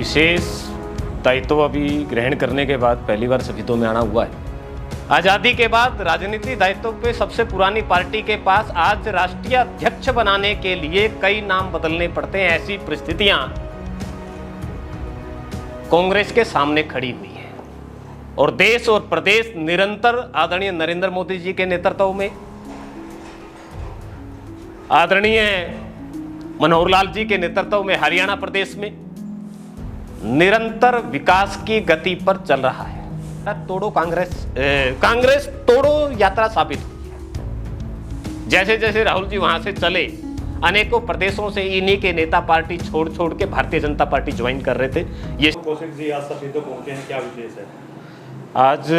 विशेष दायित्व अभी ग्रहण करने के बाद पहली बार सफीदों में आना हुआ है। आज़ादी के बाद राजनीति दायित्व पे सबसे पुरानी पार्टी के पास आज राष्ट्रीय अध्यक्ष बनाने के लिए कई नाम बदलने पड़ते हैं। ऐसी परिस्थितियां कांग्रेस के सामने खड़ी हुई है और देश और प्रदेश निरंतर आदरणीय नरेंद्र मोदी जी के नेतृत्व में, आदरणीय मनोहर लाल जी के नेतृत्व में हरियाणा प्रदेश में निरंतर विकास की गति पर चल रहा है। तोड़ो कांग्रेस तोड़ो यात्रा साबित हुई है। जैसे जैसे राहुल जी वहां से चले, अनेकों प्रदेशों से इन्हीं के नेता पार्टी छोड़ के भारतीय जनता पार्टी ज्वाइन कर रहे थे। ये कौशिक जी आज सफीदों पहुंचे हैं, क्या विशेष है? आज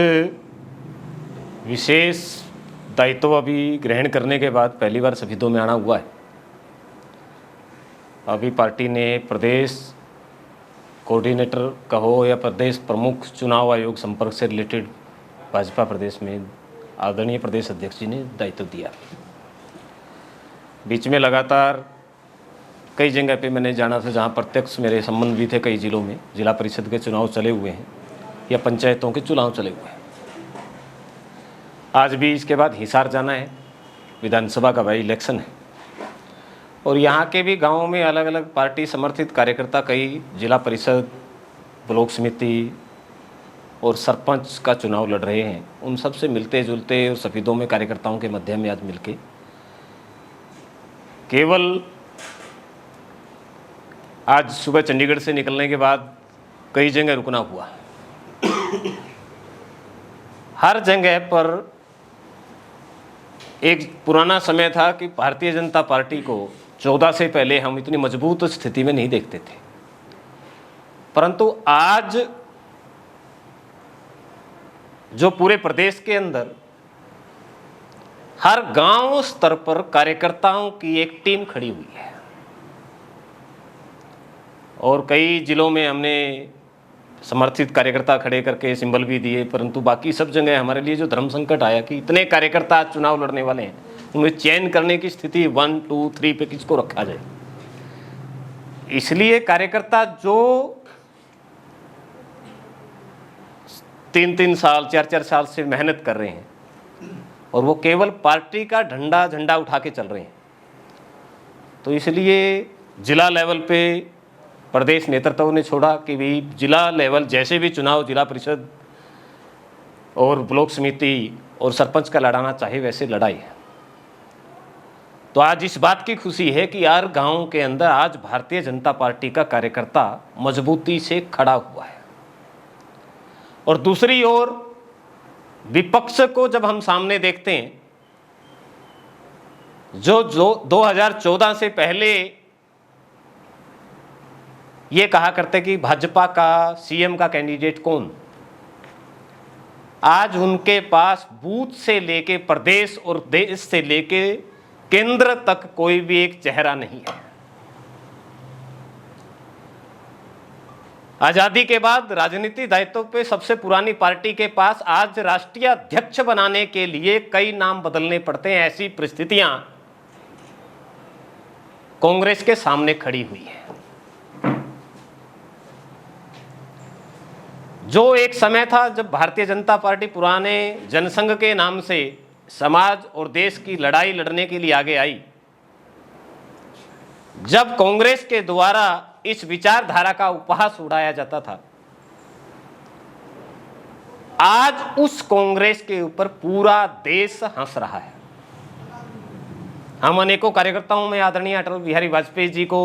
विशेष दायित्व अभी ग्रहण करने के बाद पहली बार सफीदों में आना हुआ है। अभी पार्टी ने प्रदेश कोऑर्डिनेटर कहो या प्रदेश प्रमुख चुनाव आयोग संपर्क से रिलेटेड भाजपा प्रदेश में आदरणीय प्रदेश अध्यक्ष जी ने दायित्व दिया। बीच में लगातार कई जगह पे मैंने जाना था जहां प्रत्यक्ष मेरे संबंध भी थे। कई जिलों में जिला परिषद के चुनाव चले हुए हैं या पंचायतों के चुनाव चले हुए हैं। आज भी इसके बाद हिसार जाना है, विधानसभा का बाई इलेक्शन है और यहाँ के भी गांवों में अलग अलग पार्टी समर्थित कार्यकर्ता कई जिला परिषद, ब्लॉक समिति और सरपंच का चुनाव लड़ रहे हैं। उन सब से मिलते जुलते और सफीदों में कार्यकर्ताओं के मध्य में आज मिलके केवल आज सुबह चंडीगढ़ से निकलने के बाद कई जगह रुकना हुआ। हर जगह पर एक पुराना समय था कि भारतीय जनता पार्टी को 14 से पहले हम इतनी मजबूत स्थिति में नहीं देखते थे, परंतु आज जो पूरे प्रदेश के अंदर हर गांव स्तर पर कार्यकर्ताओं की एक टीम खड़ी हुई है और कई जिलों में हमने समर्थित कार्यकर्ता खड़े करके सिंबल भी दिए, परंतु बाकी सब जगह हमारे लिए जो धर्म संकट आया कि इतने कार्यकर्ता आज चुनाव लड़ने वाले हैं, उन्हें चयन करने की स्थिति 1, 2, 3 पे किसको रखा जाए। इसलिए कार्यकर्ता जो 3-3 साल 4-4 साल से मेहनत कर रहे हैं और वो केवल पार्टी का झंडा उठा के चल रहे हैं, तो इसलिए जिला लेवल पे प्रदेश नेतृत्व ने छोड़ा कि भाई जिला लेवल जैसे भी चुनाव जिला परिषद और ब्लॉक समिति और सरपंच का लड़ाना चाहे वैसे लड़ाई है। तो आज इस बात की खुशी है कि हर गांव के अंदर आज भारतीय जनता पार्टी का कार्यकर्ता मजबूती से खड़ा हुआ है और दूसरी ओर विपक्ष को जब हम सामने देखते हैं, जो 2014 से पहले ये कहा करते कि भाजपा का सीएम का कैंडिडेट कौन, आज उनके पास बूथ से लेके प्रदेश और देश से लेके केंद्र तक कोई भी एक चेहरा नहीं है। आजादी के बाद राजनीति दायित्व पे सबसे पुरानी पार्टी के पास आज राष्ट्रीय अध्यक्ष बनाने के लिए कई नाम बदलने पड़ते हैं। ऐसी परिस्थितियां कांग्रेस के सामने खड़ी हुई है। जो एक समय था जब भारतीय जनता पार्टी पुराने जनसंघ के नाम से समाज और देश की लड़ाई लड़ने के लिए आगे आई, जब कांग्रेस के द्वारा इस विचारधारा का उपहास उड़ाया जाता था, आज उस कांग्रेस के ऊपर पूरा देश हंस रहा है। हम अनेकों कार्यकर्ताओं में आदरणीय अटल बिहारी वाजपेयी जी को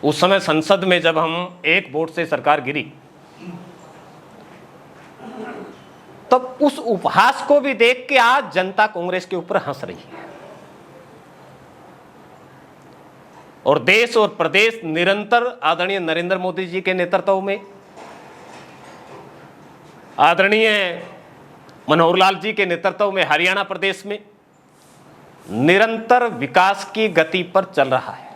उस समय संसद में जब हम एक वोट से सरकार गिरी, तब उस उपहास को भी देख के आज जनता कांग्रेस के ऊपर हंस रही है और देश और प्रदेश निरंतर आदरणीय नरेंद्र मोदी जी के नेतृत्व में, आदरणीय मनोहर लाल जी के नेतृत्व में हरियाणा प्रदेश में निरंतर विकास की गति पर चल रहा है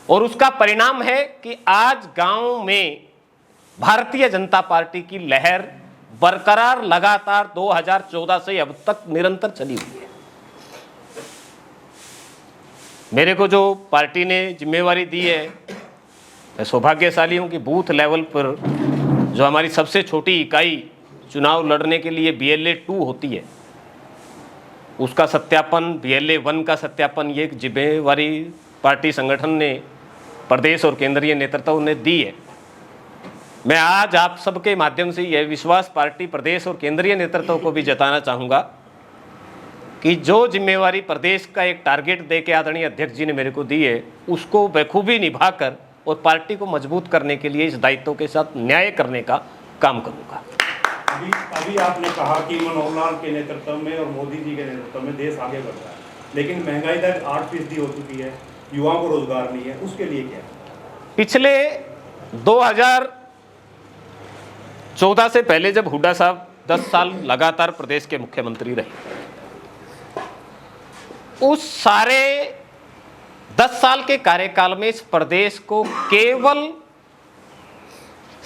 और उसका परिणाम है कि आज गांव में भारतीय जनता पार्टी की लहर बरकरार लगातार 2014 से अब तक निरंतर चली हुई है। मेरे को जो पार्टी ने जिम्मेवारी दी है मैं सौभाग्यशाली हूँ कि बूथ लेवल पर जो हमारी सबसे छोटी इकाई चुनाव लड़ने के लिए BLA 2 होती है, उसका सत्यापन, BLA 1 का सत्यापन ये एक जिम्मेवारी पार्टी संगठन ने, प्रदेश और केंद्रीय नेतृत्व ने दी है। मैं आज आप सबके माध्यम से यह विश्वास पार्टी प्रदेश और केंद्रीय नेतृत्व को भी जताना चाहूँगा कि जो जिम्मेवारी प्रदेश का एक टारगेट दे के आदरणीय अध्यक्ष जी ने मेरे को दी है, उसको बखूबी निभाकर और पार्टी को मजबूत करने के लिए इस दायित्व के साथ न्याय करने का काम करूँगा। अभी आपने कहा कि मनोहर लाल के नेतृत्व में और मोदी जी के नेतृत्व में देश आगे बढ़ रहा है, लेकिन महंगाई दर 8% हो चुकी है, युवाओं को रोजगार नहीं है, उसके लिए क्या? पिछले 2014 से पहले जब हुड्डा साहब 10 साल लगातार प्रदेश के मुख्यमंत्री रहे, उस सारे 10 साल के कार्यकाल में इस प्रदेश को केवल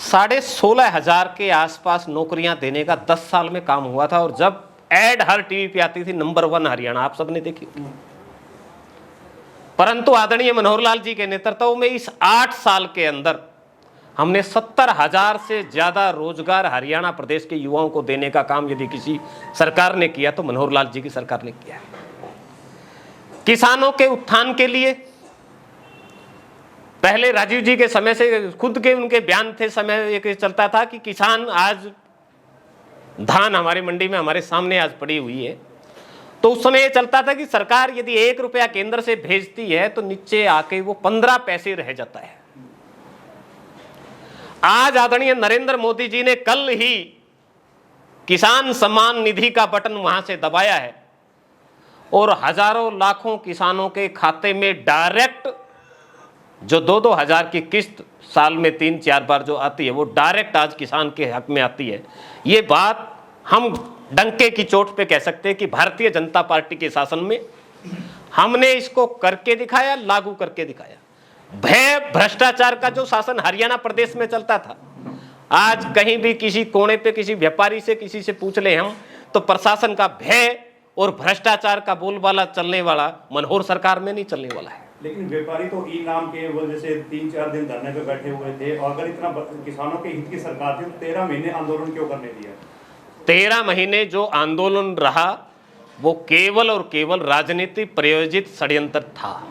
16,500 के आसपास नौकरियां देने का 10 साल में काम हुआ था। और जब एड हर टीवी पे आती थी, नंबर 1 हरियाणा, आप सबने देखी। परंतु आदरणीय मनोहर लाल जी के नेतृत्व में इस 8 साल के अंदर हमने 70,000 से ज्यादा रोजगार हरियाणा प्रदेश के युवाओं को देने का काम यदि किसी सरकार ने किया तो मनोहर लाल जी की सरकार ने किया है। किसानों के उत्थान के लिए पहले राजीव जी के समय से खुद के उनके बयान थे, समय एक चलता था कि किसान, आज धान हमारी मंडी में हमारे सामने आज पड़ी हुई है, तो उस समय ये चलता था कि सरकार यदि 1 रुपया केंद्र से भेजती है तो नीचे आके वो 15 पैसे रह जाता है। आज आदरणीय नरेंद्र मोदी जी ने कल ही किसान सम्मान निधि का बटन वहां से दबाया है और हजारों लाखों किसानों के खाते में डायरेक्ट जो 2-2 हजार की किस्त साल में 3-4 बार जो आती है, वो डायरेक्ट आज किसान के हक में आती है। ये बात हम डंके की चोट पे कह सकते हैं कि भारतीय जनता पार्टी के शासन में हमने इसको करके दिखाया, लागू करके दिखाया। भय भ्रष्टाचार का जो शासन हरियाणा प्रदेश में चलता था, आज कहीं भी किसी कोने पे किसी व्यापारी से, किसी से पूछ ले हम, तो प्रशासन का भय और भ्रष्टाचार का बोलबाला चलने वाला मनोहर सरकार में नहीं चलने वाला है। लेकिन व्यापारी तो ई नाम के वजह से 3-4 दिन धरने पे बैठे हुए थे, और अगर इतना किसानों के हित की सरकार थी तो 13 महीने आंदोलन क्यों करने दिया? 13 महीने जो आंदोलन रहा वो केवल और केवल राजनीतिक प्रायोजित षड्यंत्र था।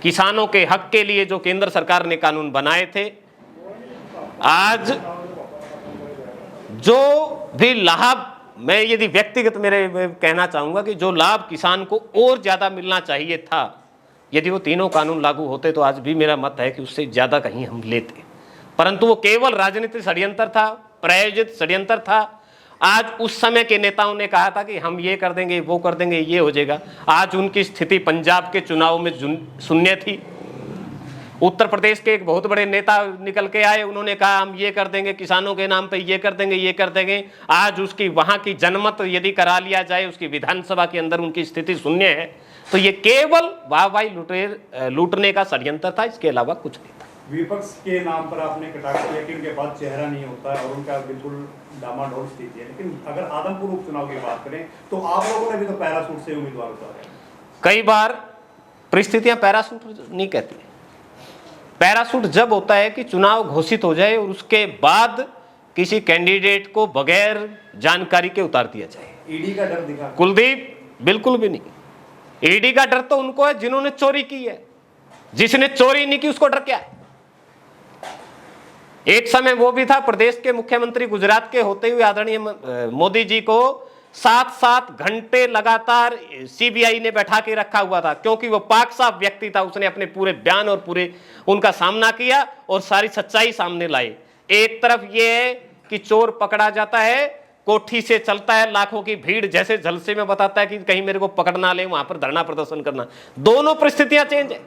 किसानों के हक के लिए जो केंद्र सरकार ने कानून बनाए थे, आज जो भी लाभ, मैं यदि व्यक्तिगत मेरे कहना चाहूंगा कि जो लाभ किसान को और ज्यादा मिलना चाहिए था, यदि वो तीनों कानून लागू होते तो आज भी मेरा मत है कि उससे ज्यादा कहीं हम लेते, परंतु वो केवल राजनीतिक षड्यंत्र था, प्रायोजित षड्यंत्र था। आज उस समय के नेताओं ने कहा था कि हम ये कर देंगे, वो कर देंगे, ये हो जाएगा। आज उनकी स्थिति पंजाब के चुनाव में शून्य थी। उत्तर प्रदेश के एक बहुत बड़े नेता निकल के आए, उन्होंने कहा हम ये कर देंगे, किसानों के नाम पे ये कर देंगे, ये कर देंगे। आज उसकी वहां की जनमत यदि करा लिया जाए, उसकी विधानसभा के अंदर उनकी स्थिति शून्य है। तो ये केवल वाहवाही लूटने का षड्यंत्र था, इसके अलावा कुछ नहीं था। विपक्ष के नाम पर आपने कटाक्ष किया कि उनके पास चेहरा नहीं होता है और उनका बिल्कुल डामाडोल स्थिति है, लेकिन अगर आदमपुर उपचुनाव की बात करें तो आप लोगों ने भी तो पैराशूट से उम्मीदवार उतारे। कई बार परिस्थितियां पैराशूट नहीं कहती। पैराशूट जब होता है कि चुनाव घोषित हो जाए और उसके बाद किसी कैंडिडेट को बगैर जानकारी के उतार दिया जाए। ईडी का डर दिखा कुलदीप? बिल्कुल भी नहीं। ईडी का डर तो उनको है जिन्होंने चोरी की है, जिसने चोरी नहीं की उसको डर क्या है? एक समय वो भी था, प्रदेश के मुख्यमंत्री गुजरात के होते हुए आदरणीय मोदी जी को 7-7 घंटे लगातार सीबीआई ने बैठा के रखा हुआ था, क्योंकि वो पाक साफ व्यक्ति था। उसने अपने पूरे बयान और पूरे उनका सामना किया और सारी सच्चाई सामने लाई। एक तरफ ये है कि चोर पकड़ा जाता है, कोठी से चलता है, लाखों की भीड़ जैसे झलसे में बताता है कि कहीं मेरे को पकड़ ना ले, वहां पर धरना प्रदर्शन करना। दोनों परिस्थितियां चेंज है।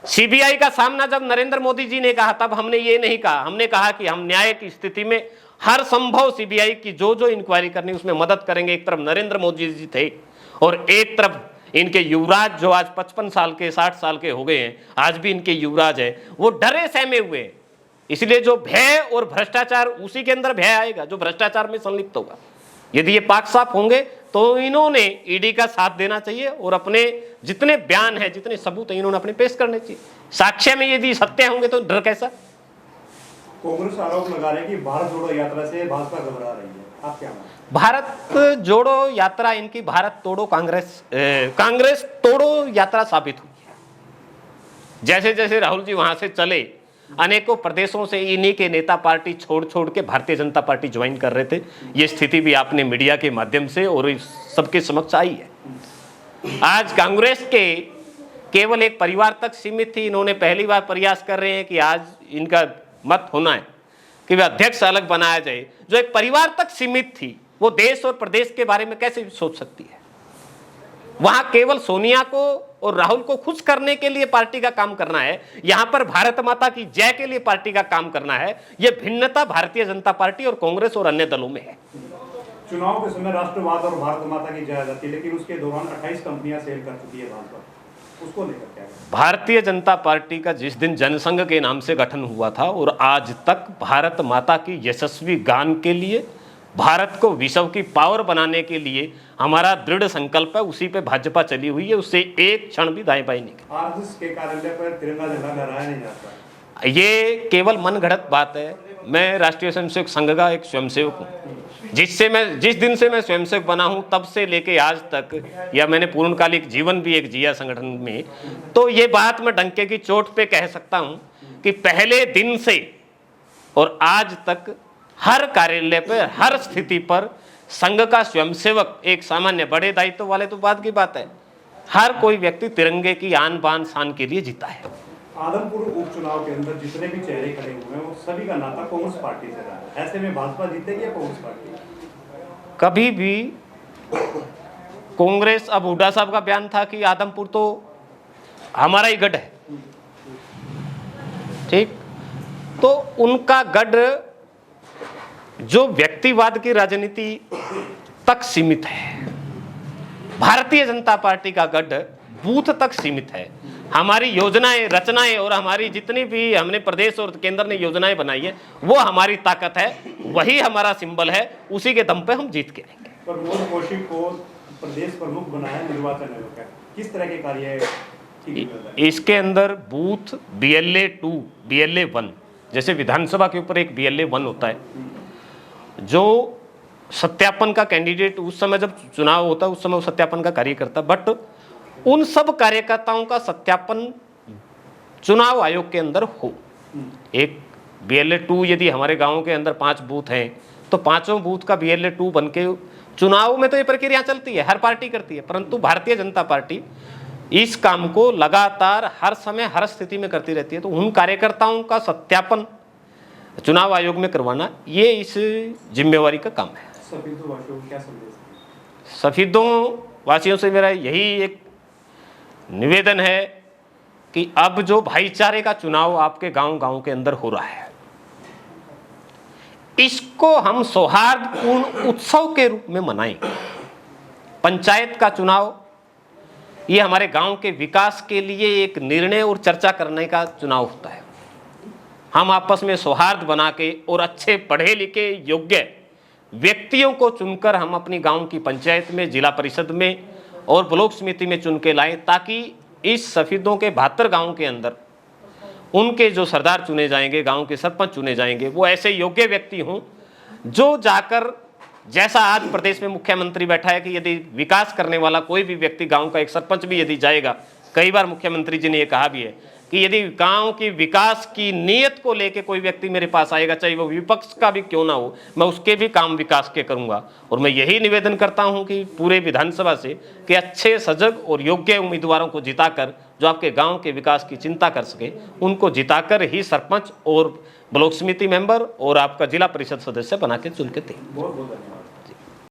सीबीआई का सामना जब नरेंद्र मोदी जी ने कहा, तब हमने ये नहीं कहा, हमने कहा कि हम न्याय की स्थिति में हर संभव सीबीआई की जो इंक्वायरी करनी उसमें मदद करेंगे। एक तरफ नरेंद्र मोदी जी थे और एक तरफ इनके युवराज जो आज 55 साल के 60 साल के हो गए हैं, आज भी इनके युवराज है, वो डरे सहमे हुए हैं। इसलिए जो भय और भ्रष्टाचार, उसी के अंदर भय आएगा जो भ्रष्टाचार में संलिप्त होगा। यदि ये पाक साफ होंगे तो इन्होंने ईडी का साथ देना चाहिए और अपने जितने बयान हैं, जितने सबूत हैं, इन्होंने अपने पेश करने चाहिए। साक्ष्य में यदि सत्य होंगे तो डर कैसा? कांग्रेस आरोप लगा रहे हैं कि भारत जोड़ो यात्रा से भाजपा घबरा रही है, आप क्या मानते हैं? भारत जोड़ो यात्रा इनकी भारत तोड़ो कांग्रेस तोड़ो यात्रा साबित हुई है। जैसे जैसे राहुल जी वहां से चले, अनेकों प्रदेशों से इन्हीं के नेता पार्टी छोड़ छोड़ के भारतीय जनता पार्टी ज्वाइन कर रहे थे। ये स्थिति भी आपने मीडिया के माध्यम से और सबके समक्ष आई है। आज कांग्रेस के केवल एक परिवार तक सीमित थी, इन्होंने पहली बार प्रयास कर रहे हैं कि आज इनका मत होना है कि वे अध्यक्ष अलग बनाया जाए। जो एक परिवार तक सीमित थी, वो देश और प्रदेश के बारे में कैसे सोच सकती है? वहां केवल सोनिया को और राहुल को खुश करने के लिए पार्टी का काम करना है, यहां पर भारत माता की जय के लिए पार्टी का काम करना है। यह भिन्नता भारतीय जनता पार्टी और कांग्रेस और अन्य दलों में है। चुनाव के समय राष्ट्रवाद और भारत माता की जय आ जाती है, लेकिन उसके दौरान 28 कंपनियां सेल कर चुकी है भाजपा, उसको लेकर क्या है? भारतीय जनता पार्टी का जिस दिन जनसंघ के नाम से गठन हुआ था और आज तक भारत माता की यशस्वी गान के लिए, भारत को विश्व की पावर बनाने के लिए हमारा दृढ़ संकल्प है। उसी पे भाजपा चली हुई है, उससे एक क्षण भी दाएं बाएं नहीं। आरएसएस के कार्यालय पर तिरंगा झंडा लहराया नहीं जाता, ये केवल मनगढ़ंत बात है। मैं राष्ट्रीय स्वयंसेवक संघ का एक स्वयंसेवक हूँ। जिस दिन से मैं स्वयंसेवक बना हूँ तब से लेके आज तक, या मैंने पूर्णकालिक जीवन भी एक जिया संगठन में, तो ये बात मैं डंके की चोट पे कह सकता हूँ कि पहले दिन से और आज तक हर कार्यालय पर, हर स्थिति पर संघ का स्वयंसेवक, एक सामान्य बड़े दायित्व वाले तो बात की बात है, हर कोई व्यक्ति तिरंगे की आन बान शान के लिए जीता है। आदमपुर उपचुनाव के अंदर जितने भी चेहरे खड़े हुए हैं वो सभी का नाता कांग्रेस पार्टी से रहा है। ऐसे में भाजपा जीतेगी या कांग्रेस पार्टी? कभी भी कांग्रेस, अब हुड्डा साहब का बयान था कि आदमपुर तो हमारा ही गढ़ है, ठीक, तो उनका गढ़ जो व्यक्तिवाद की राजनीति तक सीमित है। भारतीय जनता पार्टी का गढ़ बूथ तक सीमित है। हमारी योजनाएं, रचनाएं और हमारी जितनी भी हमने प्रदेश और केंद्र ने योजनाएं बनाई है, वो हमारी ताकत है, वही हमारा सिंबल है, उसी के दम पे हम जीत के आएंगे। प्रमोद कौशिक को प्रदेश प्रमुख बनाया निर्वाचन आयोग का, किस तरह के कार्य? इसके अंदर बूथ BLA 2, BLA 1, जैसे विधानसभा के ऊपर एक BLA 1 होता है, जो सत्यापन का कैंडिडेट उस समय जब चुनाव होता है उस समय वो सत्यापन का कार्य करता है, बट उन सब कार्यकर्ताओं का सत्यापन चुनाव आयोग के अंदर हो। एक BLA 2 यदि हमारे गांव के अंदर 5 बूथ हैं तो 5 बूथ का BLA 2 बन के चुनाव में तो ये प्रक्रिया चलती है, हर पार्टी करती है, परंतु भारतीय जनता पार्टी इस काम को लगातार हर समय हर स्थिति में करती रहती है। तो उन कार्यकर्ताओं का सत्यापन चुनाव आयोग में करवाना, ये इस जिम्मेवारी का काम है। सफेदों वासियों को क्या संदेश? सफेदों वासियों से मेरा यही एक निवेदन है कि अब जो भाईचारे का चुनाव आपके गांव के अंदर हो रहा है, इसको हम सौहार्दपूर्ण उत्सव के रूप में मनाएंगे। पंचायत का चुनाव ये हमारे गांव के विकास के लिए एक निर्णय और चर्चा करने का चुनाव होता है। हम आपस में सौहार्द बना के और अच्छे पढ़े लिखे योग्य व्यक्तियों को चुनकर हम अपनी गांव की पंचायत में, जिला परिषद में और ब्लॉक समिति में चुन के लाएं, ताकि इस सफेदों के 72 गांव के अंदर उनके जो सरदार चुने जाएंगे, गांव के सरपंच चुने जाएंगे, वो ऐसे योग्य व्यक्ति हों जो जाकर, जैसा आज प्रदेश में मुख्यमंत्री बैठा है कि यदि विकास करने वाला कोई भी व्यक्ति, गांव का एक सरपंच भी यदि जाएगा, कई बार मुख्यमंत्री जी ने ये कहा भी है कि यदि गांव की विकास की नीयत को लेके कोई व्यक्ति मेरे पास आएगा, चाहे वो विपक्ष का भी क्यों ना हो, मैं उसके भी काम विकास के करूंगा। और मैं यही निवेदन करता हूं कि पूरे विधानसभा से कि अच्छे, सजग और योग्य उम्मीदवारों को जिताकर, जो आपके गांव के विकास की चिंता कर सके, उनको जिताकर ही सरपंच और ब्लॉक समिति मेंबर और आपका जिला परिषद सदस्य बना के चुन के दें। बहुत बहुत धन्यवाद।